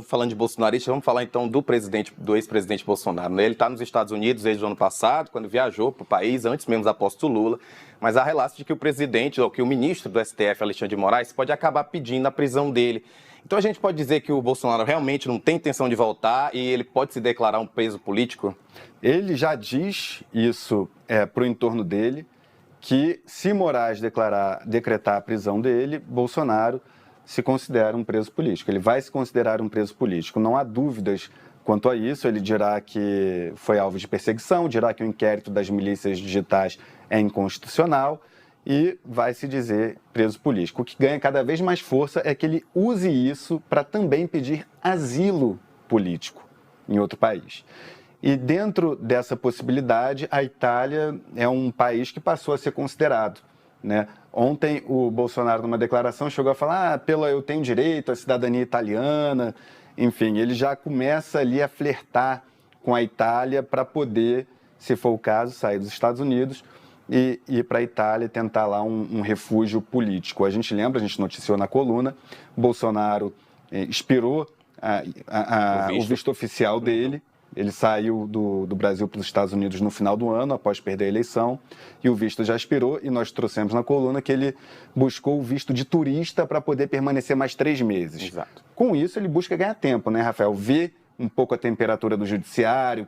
Falando de bolsonarista, vamos falar então do ex-presidente Bolsonaro, né? Ele está nos Estados Unidos desde o ano passado, quando viajou para o país, antes mesmo da posse do Lula, mas há relatos de que o presidente, ou que o ministro do STF, Alexandre de Moraes, pode acabar pedindo a prisão dele. Então a gente pode dizer que o Bolsonaro realmente não tem intenção de voltar e ele pode se declarar um preso político? Ele já diz isso para o entorno dele, que se Moraes decretar a prisão dele, Bolsonaro se considera um preso político. Ele vai se considerar um preso político. Não há dúvidas quanto a isso. Ele dirá que foi alvo de perseguição, dirá que o inquérito das milícias digitais é inconstitucional e vai se dizer preso político. O que ganha cada vez mais força é que ele use isso para também pedir asilo político em outro país. E dentro dessa possibilidade, a Itália é um país que passou a ser considerado, né? Ontem o Bolsonaro, numa declaração, chegou a falar: eu tenho direito à cidadania italiana. Enfim, ele já começa ali a flertar com a Itália para poder, se for o caso, sair dos Estados Unidos e ir para a Itália e tentar lá um refúgio político. A gente noticiou na coluna, Bolsonaro expirou o visto oficial dele. Ele saiu do Brasil para os Estados Unidos no final do ano, após perder a eleição, e o visto já expirou, e nós trouxemos na coluna que ele buscou o visto de turista para poder permanecer mais 3 meses. Exato. Com isso, ele busca ganhar tempo, né, Rafael? Ver um pouco a temperatura do judiciário, o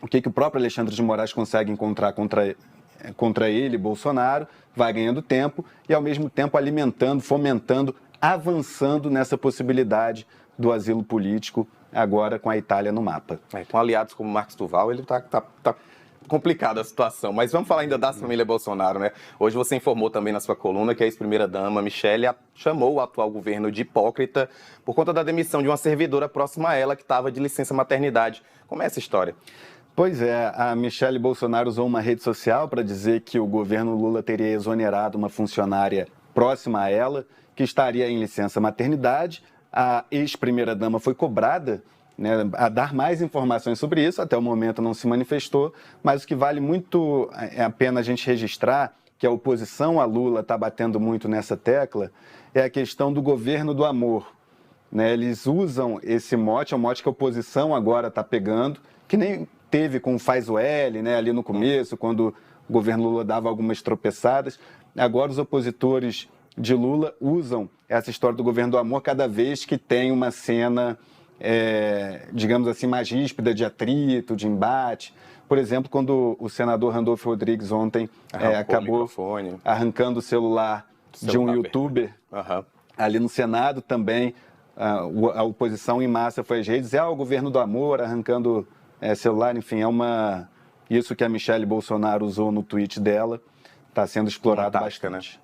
que o próprio Alexandre de Moraes consegue encontrar contra ele, Bolsonaro, vai ganhando tempo e, ao mesmo tempo, alimentando, fomentando, avançando nessa possibilidade do asilo político, agora com a Itália no mapa. Com aliados como Marcos Duval, ele tá complicada a situação. Mas vamos falar ainda da família Bolsonaro, né? Hoje você informou também na sua coluna que a ex-primeira-dama, Michele, chamou o atual governo de hipócrita por conta da demissão de uma servidora próxima a ela que estava de licença maternidade. Como é essa história? Pois é, a Michele Bolsonaro usou uma rede social para dizer que o governo Lula teria exonerado uma funcionária próxima a ela, que estaria em licença maternidade. A ex-primeira-dama foi cobrada, né, a dar mais informações sobre isso, até o momento não se manifestou, mas o que vale muito a pena a gente registrar, que a oposição a Lula está batendo muito nessa tecla, é a questão do governo do amor. Né? Eles usam esse mote, é um mote que a oposição agora está pegando, que nem teve com o Faz o L, né, ali no começo, quando o governo Lula dava algumas tropeçadas. Agora os opositores de Lula usam essa história do governo do amor cada vez que tem uma cena, digamos assim, mais ríspida, de atrito, de embate. Por exemplo, quando o senador Randolfo Rodrigues ontem acabou arrancando o celular de um youtuber ali no Senado, também a oposição em massa foi às redes, o governo do amor arrancando celular, enfim, isso que a Michele Bolsonaro usou no tweet dela, está sendo explorado bastante. Né?